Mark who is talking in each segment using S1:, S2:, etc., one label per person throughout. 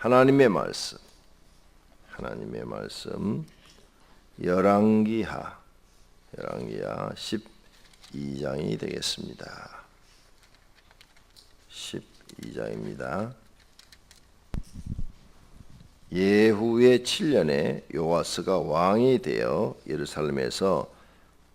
S1: 하나님의 말씀 열왕기하 12장이 되겠습니다. 12장입니다. 예후의 7년에 요아스가 왕이 되어 예루살렘에서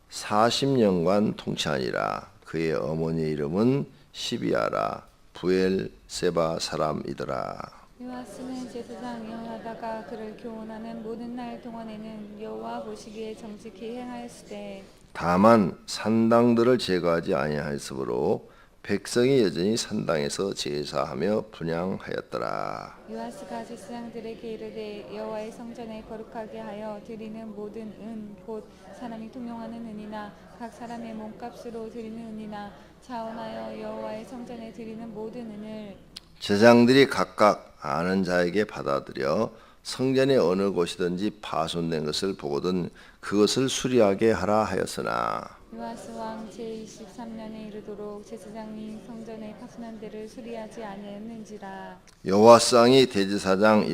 S1: 40년간 통치하니라. 그의 어머니 이름은 시비아라 부엘세바 사람이더라.
S2: 요아스는 제사장 여호야다가 그를 교훈하는 모든 날 동안에는 여호와 보시기에 정직히 행하였으되
S1: 다만 산당들을 제거하지 아니하였으므로 백성이 여전히 산당에서 제사하며 분향하였더라.
S2: 요아스가 제사장들에게 이르되 여호와의 성전에 거룩하게 하여 드리는 모든 은 곧 사람이 통용하는 은이나 각 사람의 몸값으로 드리는 은이나 자원하여 여호와의 성전에 드리는 모든 은을
S1: 제사장들이 각각 아는 자에게 받아들여 성전의 어느 곳이든지 파손된 것을 보거든 그것을 수리하게 하라 하였으나
S2: 요아스 왕 제23년에 이르도록 제사장이 성전의 파손한 데를 수리하지 아니하였는지라.
S1: 여호와스 왕이 대제사장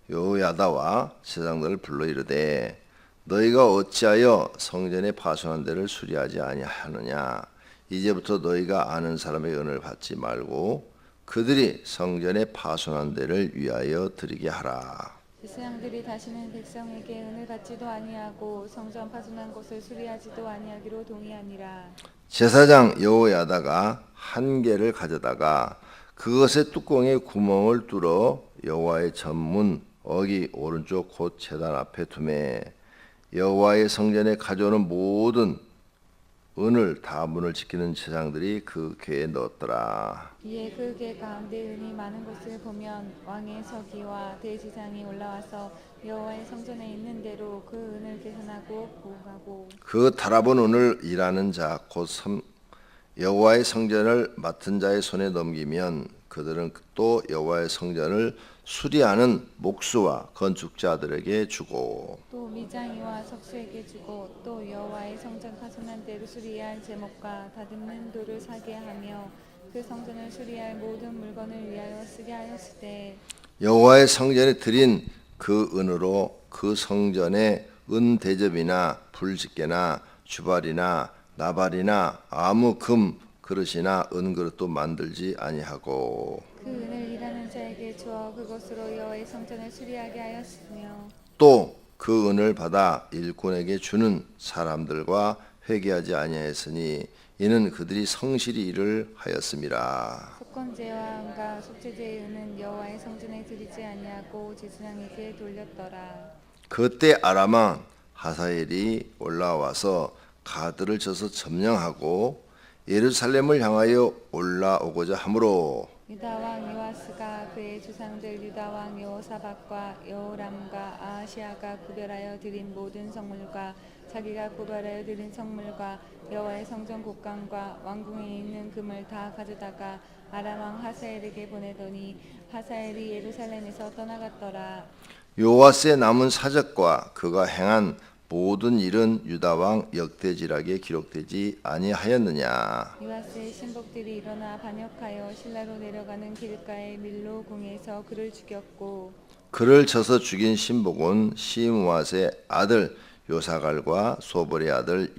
S1: 여호야다와 제사장들을 불러 이르되 너희가 어찌하여 성전의 파손한 데를 수리하지 아니하느냐. 이제부터 너희가 아는 사람의 은을 받지 말고 그들이 성전의 파손한 데를 위하여 드리게 하라.
S2: 제사장들이 다시는 백성에게 은을 받지도 아니하고 성전 파손한 곳을 수리하지도 아니하기로 동의하니라.
S1: 제사장 여호야다가 한 개를 가져다가 그것의 뚜껑에 구멍을 뚫어 여호와의 전문 어기 오른쪽 곧 제단 앞에 두매 여호와의 성전에 가져오는 모든 은을 다 문을 지키는 제사장들이 그 궤에 넣었더라.
S2: 이에 그 궤 가운데 은이 많은 것을 보면 왕의 서기와 대제사장이 올라와서 여호와의 성전에 있는 대로 그 은을 계산하고 보고하고
S1: 그 달아본 은을 일하는 자 곧 여호와의 성전을 맡은 자의 손에 넘기면 그들은 또 여호와의 성전을 수리하는 목수와 건축자들에게 주고
S2: 또 미장이와 석수에게 주고 또 여호와의 성전 파손한 데를 수리할 제목과 다듬는 돌을 사게 하며 그 성전을 수리할 모든 물건을 위하여 쓰게 하였으되
S1: 여호와의 성전에 드린 그 은으로 그 성전에 은 대접이나 불집게나 주발이나 나발이나 아무 금 그릇이나 은 그릇도 만들지 아니하고
S2: 그 은을 일하는 자에게 주어 그것으로 여호와의 성전을 수리하게 하였으며
S1: 또 그 은을 받아 일꾼에게 주는 사람들과 회개하지 아니하였으니 이는 그들이 성실히 일을 하였음이라.
S2: 속건제와 은과 속죄제의 은은 여호와의 성전에 드리지 아니하고 제사장에게 돌렸더라.
S1: 그때 아람 왕 하사엘이 올라와서 가드를 쳐서 점령하고 예루살렘을 향하여 올라오고자 하므로
S2: 유다 왕 요아스가 그의 조상들 유다 왕 여호사밧과 여호람과 아하시아가 구별하여 드린 모든 성물과 자기가 고발하여 드린 성물과 여호와의 성전 곡간과 왕궁에 있는 금을 다 가져다가 아람 왕 하사엘에게 보내더니 하사엘이 예루살렘에서 떠나갔더라.
S1: 요아스의 남은 사적과 그가 행한 모든 일은 유다 왕 역대지락에 기록되지 아니하였느냐.
S2: 요아스의 신복들이 일어나 반역하여 신라로 내려가는 길가의 밀로 궁에서 그를 죽였고
S1: 그를 쳐서 죽인 신복은 시므앗의 아들 요사갈과 소볼의 아들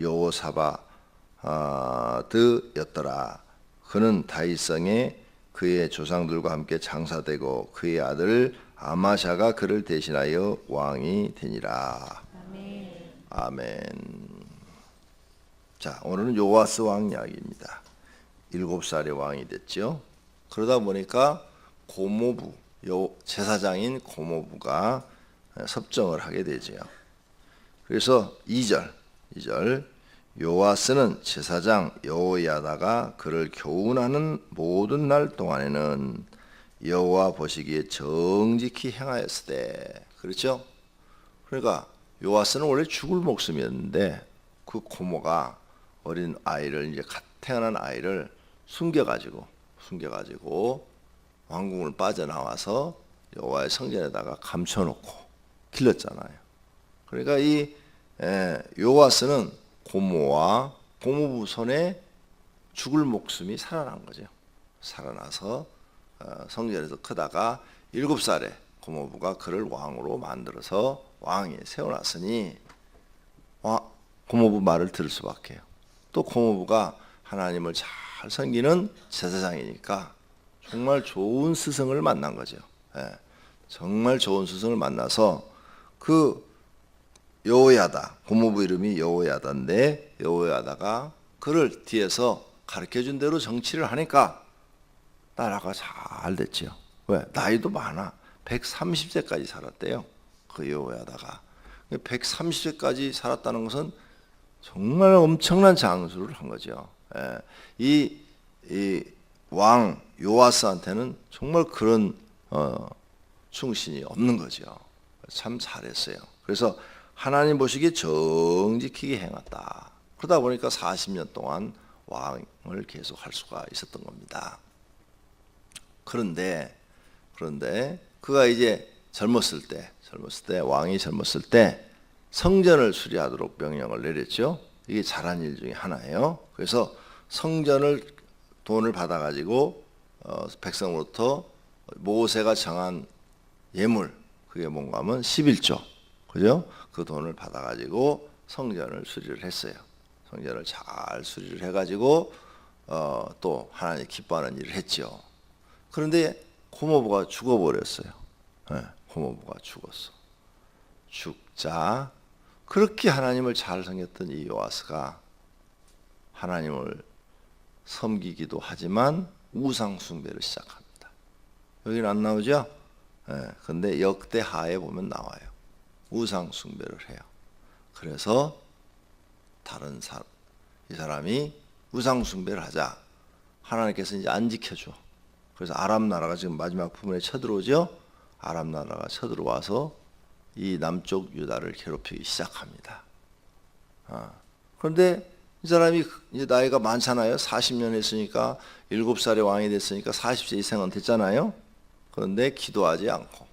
S1: 여호사바드였더라. 그는 다윗성에 그의 조상들과 함께 장사되고 그의 아들 아마샤가 그를 대신하여 왕이 되니라.
S2: 아멘.
S1: 아멘. 자, 오늘은 요아스 왕 이야기입니다. 7살의 왕이 됐죠. 그러다 보니까 고모부, 제사장인 고모부가 섭정을 하게 되죠. 그래서 2절 요아스는 제사장 여호야다가 그를 교훈하는 모든 날 동안에는 여호와 보시기에 정직히 행하였으되. 그렇죠? 그러니까 요아스는 원래 죽을 목숨이었는데 그 고모가 어린 아이를 이제 갓 태어난 아이를 숨겨가지고 왕궁을 빠져나와서 여호와의 성전에다가 감춰놓고 길렀잖아요. 그러니까 이 요아스는 고모와 고모부 손에 죽을 목숨이 살아난 거죠. 살아나서 성전에서 크다가 7살에 고모부가 그를 왕으로 만들어서 왕위에 세워놨으니 고모부 말을 들을 수밖에요. 또 고모부가 하나님을 잘 섬기는 제사장이니까 정말 좋은 스승을 만난 거죠. 정말 좋은 스승을 만나서 그 여호야다, 고모부 이름이 여호야다인데 여호야다가 그를 뒤에서 가르쳐준 대로 정치를 하니까 나라가 잘 됐죠. 왜? 나이도 많아. 130세까지 살았대요. 그 여호야다가 130세까지 살았다는 것은 정말 엄청난 장수를 한 거죠. 이 왕 요아스한테는 정말 그런 충신이 없는 거죠. 참 잘했어요. 그래서 하나님 보시기에 정직하게 행했다. 그러다 보니까 40년 동안 왕을 계속 할 수가 있었던 겁니다. 그런데 그가 이제 젊었을 때 왕이 젊었을 때 성전을 수리하도록 명령을 내렸죠. 이게 잘한 일 중에 하나예요. 그래서 성전을 돈을 받아가지고 백성으로부터 모세가 정한 예물, 그게 뭔가 하면 11조, 그죠? 그 돈을 받아가지고 성전을 수리를 했어요. 성전을 잘 수리를 해가지고 또 하나님 기뻐하는 일을 했죠. 그런데 고모부가 죽어버렸어요. 고모부가 죽었어. 죽자 그렇게 하나님을 잘 섬겼던 이 요아스가 하나님을 섬기기도 하지만 우상 숭배를 시작합니다. 여기는 안 나오죠? 근데 역대하에 보면 나와요. 우상 숭배를 해요. 그래서 이 사람이 우상 숭배를 하자 하나님께서 이제 안 지켜줘. 그래서 아람 나라가 지금 마지막 부분에 쳐들어오죠. 아람 나라가 쳐들어와서 이 남쪽 유다를 괴롭히기 시작합니다. 그런데 이 사람이 이제 나이가 많잖아요. 40년 했으니까 7살에 왕이 됐으니까 40세 이상은 됐잖아요. 그런데 기도하지 않고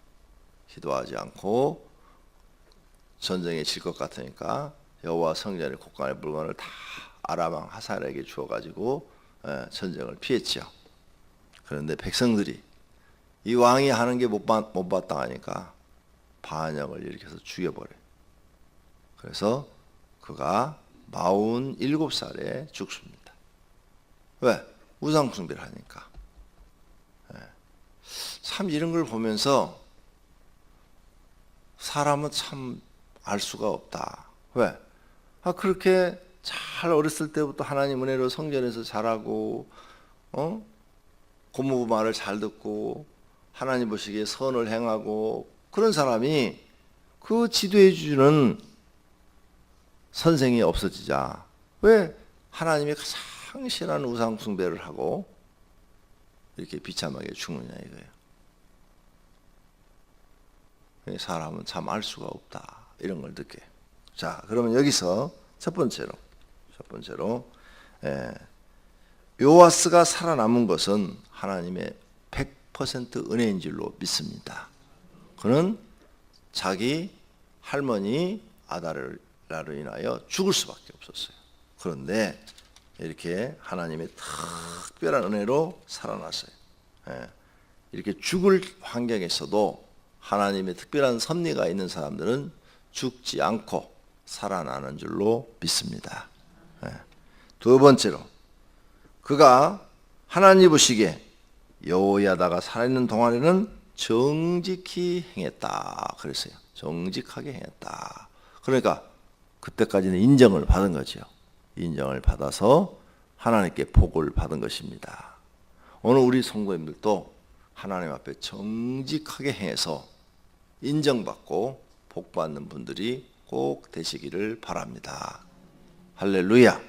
S1: 전쟁에 질 것 같으니까 여호와 성전의 곳간의 물건을 다 아람 왕 하사엘에게 주어가지고 전쟁을 피했죠. 그런데 백성들이 이 왕이 하는 게 못마땅하니까 반역을 일으켜서 죽여버려요. 그래서 그가 47살에 죽습니다. 왜? 우상 숭배를 하니까. 참 이런 걸 보면서 사람은 참 알 수가 없다. 왜? 그렇게 잘 어렸을 때부터 하나님 은혜로 성전에서 자라고 고모부 말을 잘 듣고 하나님 보시기에 선을 행하고 그런 사람이 그 지도해 주는 선생이 없어지자 왜 하나님이 가장 싫어하는 우상 숭배를 하고 이렇게 비참하게 죽느냐 이거예요. 사람은 참 알 수가 없다 이런 걸 느껴요. 자, 그러면 여기서 첫 번째로 요아스가 살아남은 것은 하나님의 100% 은혜인 줄로 믿습니다. 그는 자기 할머니 아다르라로 인하여 죽을 수밖에 없었어요. 그런데 이렇게 하나님의 특별한 은혜로 살아났어요. 이렇게 죽을 환경에서도 하나님의 특별한 섭리가 있는 사람들은 죽지 않고 살아나는 줄로 믿습니다. 두 번째로 그가 하나님 보시기에 여호야다가 살아있는 동안에는 정직히 행했다 그랬어요. 정직하게 행했다. 그러니까 그때까지는 인정을 받은 거죠. 인정을 받아서 하나님께 복을 받은 것입니다. 오늘 우리 성도님들도 하나님 앞에 정직하게 행해서 인정받고 복받는 분들이 꼭 되시기를 바랍니다. 할렐루야.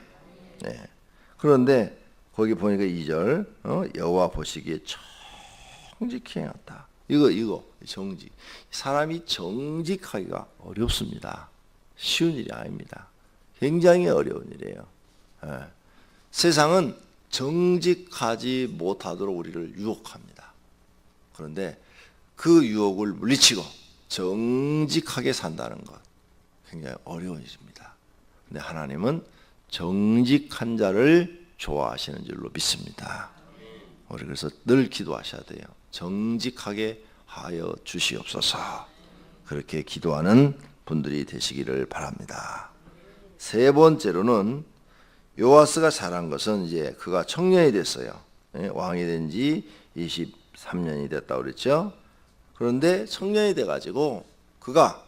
S1: 그런데 거기 보니까 2절 여호와 보시기에 정직히 행했다. 이거 정직. 사람이 정직하기가 어렵습니다. 쉬운 일이 아닙니다. 굉장히 어려운 일이에요. 세상은 정직하지 못하도록 우리를 유혹합니다. 그런데 그 유혹을 물리치고 정직하게 산다는 것 굉장히 어려운 일입니다. 근데 하나님은 정직한 자를 좋아하시는 줄로 믿습니다. 우리 그래서 늘 기도하셔야 돼요. 정직하게 하여 주시옵소서. 그렇게 기도하는 분들이 되시기를 바랍니다. 세 번째로는 요아스가 잘한 것은 이제 그가 청년이 됐어요. 왕이 된 지 23년이 됐다고 그랬죠. 그런데 청년이 돼가지고 그가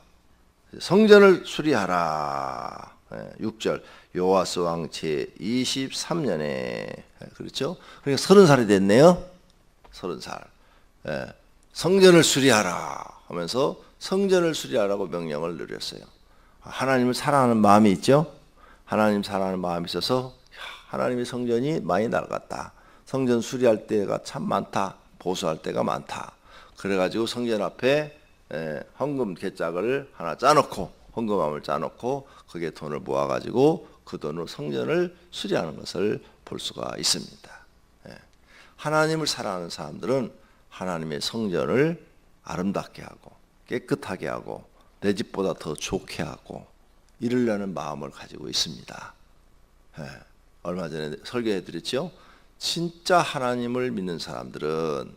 S1: 성전을 수리하라. 6절 요아스 왕 제 23년에 그렇죠. 그러니까 30살이 됐네요. 30살. 성전을 수리하라 하면서 성전을 수리하라고 명령을 내렸어요. 하나님을 사랑하는 마음이 있죠. 하나님 사랑하는 마음이 있어서 하나님의 성전이 많이 낡았다. 성전 수리할 때가 참 많다. 보수할 때가 많다. 그래가지고 성전 앞에 헌금 개짝을 하나 짜놓고 헌금함을 짜놓고 거기에 돈을 모아가지고 그 돈으로 성전을 수리하는 것을 볼 수가 있습니다. 하나님을 사랑하는 사람들은 하나님의 성전을 아름답게 하고 깨끗하게 하고 내 집보다 더 좋게 하고 이러려는 마음을 가지고 있습니다. 얼마 전에 설교해드렸죠. 진짜 하나님을 믿는 사람들은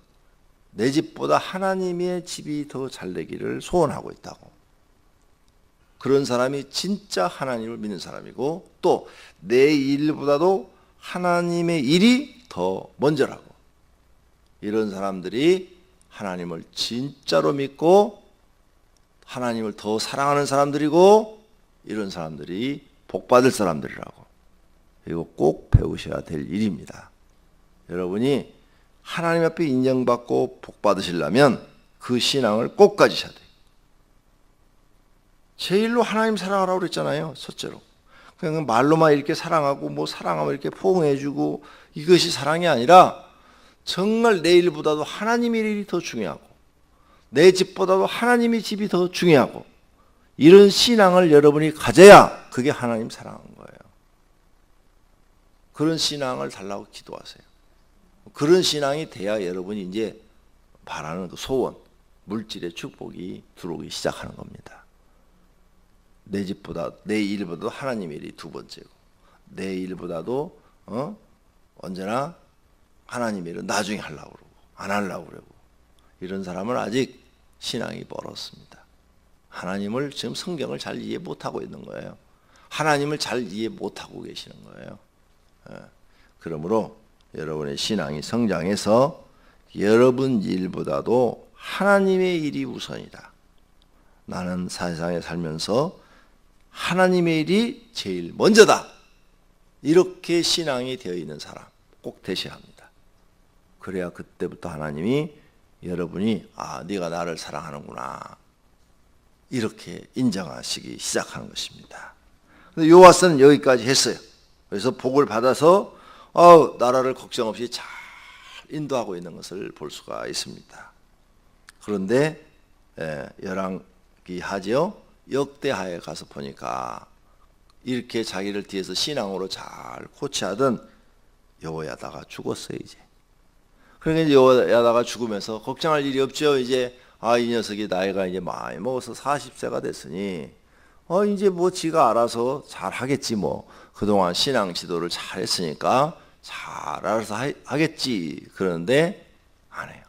S1: 내 집보다 하나님의 집이 더 잘 되기를 소원하고 있다고. 그런 사람이 진짜 하나님을 믿는 사람이고 또 내 일보다도 하나님의 일이 더 먼저라고. 이런 사람들이 하나님을 진짜로 믿고 하나님을 더 사랑하는 사람들이고 이런 사람들이 복받을 사람들이라고. 이거 꼭 배우셔야 될 일입니다. 여러분이 하나님 앞에 인정받고 복받으시려면 그 신앙을 꼭 가지셔야 돼요. 제일로 하나님 사랑하라고 그랬잖아요. 첫째로. 그냥 말로만 이렇게 사랑하고 뭐 사랑하면 이렇게 포옹해주고 이것이 사랑이 아니라 정말 내 일보다도 하나님의 일이 더 중요하고 내 집보다도 하나님의 집이 더 중요하고 이런 신앙을 여러분이 가져야 그게 하나님 사랑하는 거예요. 그런 신앙을 달라고 기도하세요. 그런 신앙이 돼야 여러분이 이제 바라는 그 소원, 물질의 축복이 들어오기 시작하는 겁니다. 내 집보다 내 일보다도 하나님의 일이 두 번째고 내 일보다도 언제나 하나님의 일은 나중에 하려고 그러고 안 하려고 그러고 이런 사람은 아직 신앙이 멀었습니다. 하나님을 지금 성경을 잘 이해 못하고 있는 거예요. 하나님을 잘 이해 못하고 계시는 거예요. 그러므로 여러분의 신앙이 성장해서 여러분 일보다도 하나님의 일이 우선이다. 나는 세상에 살면서 하나님의 일이 제일 먼저다. 이렇게 신앙이 되어 있는 사람 꼭 되셔야 합니다. 그래야 그때부터 하나님이 여러분이 네가 나를 사랑하는구나 이렇게 인정하시기 시작하는 것입니다. 요아스는 여기까지 했어요. 그래서 복을 받아서 나라를 걱정 없이 잘 인도하고 있는 것을 볼 수가 있습니다. 그런데 열왕기 하죠. 역대하에 가서 보니까 이렇게 자기를 뒤에서 신앙으로 잘 코치하던 여호야다가 죽었어요. 이제 그러니까 이제 여호야다가 죽으면서 걱정할 일이 없죠. 이제 이 녀석이 나이가 이제 많이 먹어서 40세가 됐으니 이제 뭐 지가 알아서 잘 하겠지 뭐. 그동안 신앙 지도를 잘 했으니까 잘 알아서 하겠지. 그런데 안 해요.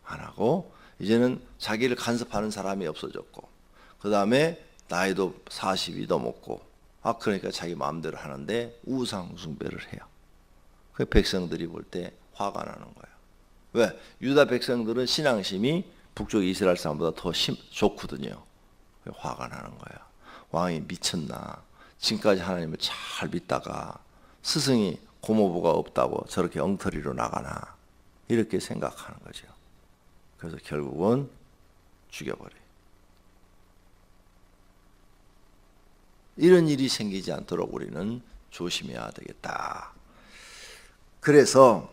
S1: 안 하고 이제는 자기를 간섭하는 사람이 없어졌고 그 다음에 나이도 40이 넘었고 그러니까 자기 마음대로 하는데 우상 숭배를 해요. 그 백성들이 볼 때 화가 나는 거예요. 왜? 유다 백성들은 신앙심이 북쪽 이스라엘 사람보다 더 좋거든요. 화가 나는 거예요. 왕이 미쳤나? 지금까지 하나님을 잘 믿다가 스승이 고모부가 없다고 저렇게 엉터리로 나가나? 이렇게 생각하는 거죠. 그래서 결국은 죽여버려요. 이런 일이 생기지 않도록 우리는 조심해야 되겠다. 그래서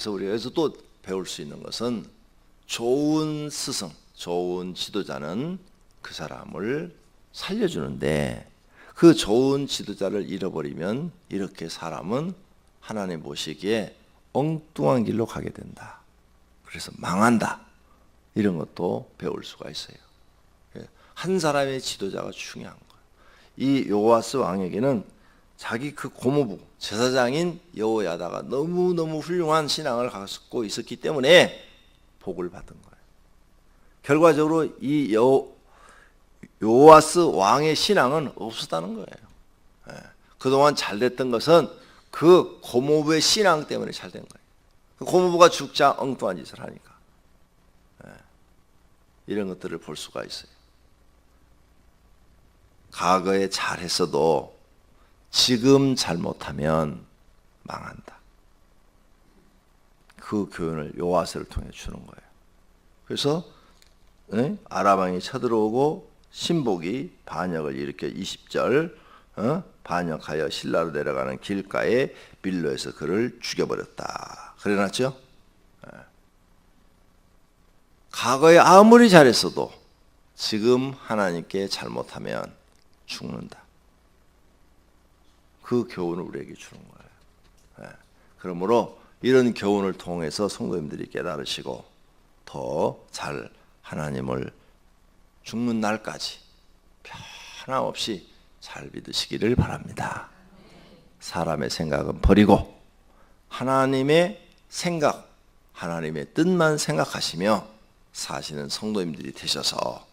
S1: 우리가 여기서 또 배울 수 있는 것은 좋은 스승, 좋은 지도자는 그 사람을 살려주는데 그 좋은 지도자를 잃어버리면 이렇게 사람은 하나님 보시기에 엉뚱한 길로 가게 된다. 그래서 망한다. 이런 것도 배울 수가 있어요. 한 사람의 지도자가 중요한 거예요. 이 요아스 왕에게는 자기 그 고모부 제사장인 여호야다가 너무너무 훌륭한 신앙을 갖고 있었기 때문에 복을 받은 거예요. 결과적으로 이 요아스 왕의 신앙은 없었다는 거예요. 예. 그동안 잘 됐던 것은 그 고모부의 신앙 때문에 잘 된 거예요. 그 고모부가 죽자 엉뚱한 짓을 하니까. 예. 이런 것들을 볼 수가 있어요. 과거에 잘했어도 지금 잘못하면 망한다. 그 교훈을 요아스를 통해 주는 거예요. 그래서 아람 왕이 쳐들어오고 신복이 반역을 일으켜 20절 반역하여 신라로 내려가는 길가에 밀로에서 그를 죽여버렸다. 그래놨죠? 과거에 아무리 잘했어도 지금 하나님께 잘못하면 죽는다. 그 교훈을 우리에게 주는 거예요. 그러므로 이런 교훈을 통해서 성도님들이 깨달으시고 더 잘 하나님을 죽는 날까지 변함없이 잘 믿으시기를 바랍니다. 사람의 생각은 버리고 하나님의 생각, 하나님의 뜻만 생각하시며 사시는 성도님들이 되셔서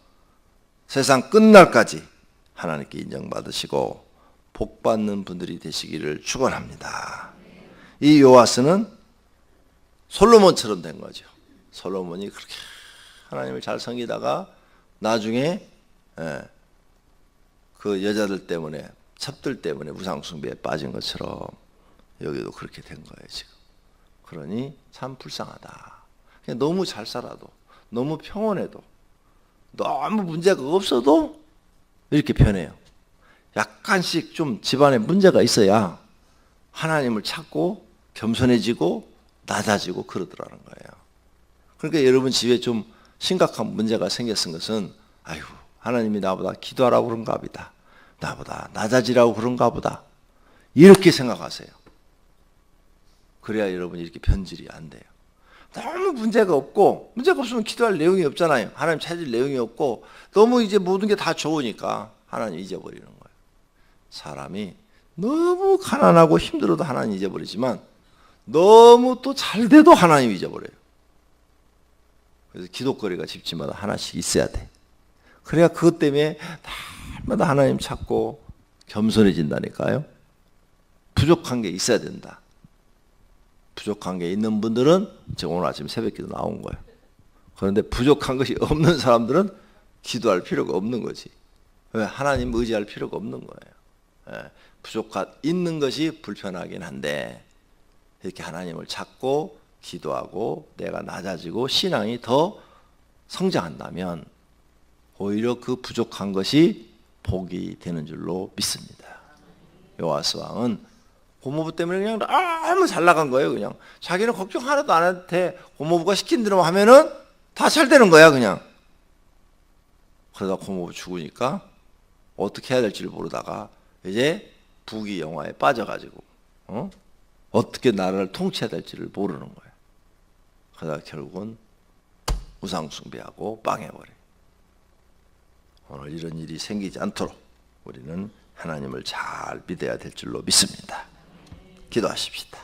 S1: 세상 끝날까지 하나님께 인정받으시고 복받는 분들이 되시기를 축원합니다. 이 요아스는 솔로몬처럼 된 거죠. 솔로몬이 그렇게 하나님을 잘 섬기다가 나중에 그 여자들 때문에 첩들 때문에 우상숭배에 빠진 것처럼 여기도 그렇게 된 거예요 지금. 그러니 참 불쌍하다. 그냥 너무 잘 살아도 너무 평온해도 너무 문제가 없어도 이렇게 변해요. 약간씩 좀 집안에 문제가 있어야 하나님을 찾고 겸손해지고 낮아지고 그러더라는 거예요. 그러니까 여러분 집에 좀 심각한 문제가 생겼은 것은 아이고 하나님이 나보다 기도하라고 그런가 보다. 나보다 낮아지라고 그런가 보다. 이렇게 생각하세요. 그래야 여러분이 이렇게 변질이 안 돼요. 너무 문제가 없고 문제가 없으면 기도할 내용이 없잖아요. 하나님 찾을 내용이 없고 너무 이제 모든 게 다 좋으니까 하나님 잊어버리는 거예요. 사람이 너무 가난하고 힘들어도 하나님 잊어버리지만 너무 또 잘 돼도 하나님 잊어버려요. 그래서 기도거리가 집집마다 하나씩 있어야 돼. 그래야 그것 때문에 날마다 하나님 찾고 겸손해진다니까요. 부족한 게 있어야 된다. 부족한 게 있는 분들은 지금 오늘 아침 새벽기도 나온 거예요. 그런데 부족한 것이 없는 사람들은 기도할 필요가 없는 거지. 왜? 하나님 의지할 필요가 없는 거예요. 있는 것이 불편하긴 한데 이렇게 하나님을 찾고 기도하고 내가 낮아지고 신앙이 더 성장한다면 오히려 그 부족한 것이 복이 되는 줄로 믿습니다. 요아스 왕은 고모부 때문에 그냥 너무 잘 나간 거예요. 그냥 자기는 걱정 하나도 안 해도 돼. 고모부가 시킨 대로 하면은 다 잘 되는 거야 그냥. 그러다 고모부 죽으니까 어떻게 해야 될지를 모르다가 이제 부귀 영화에 빠져가지고 어떻게 나라를 통치해야 될지를 모르는 거예요. 그러다 결국은 우상숭배하고 빵해버려요. 오늘 이런 일이 생기지 않도록 우리는 하나님을 잘 믿어야 될 줄로 믿습니다. 기도하십시다.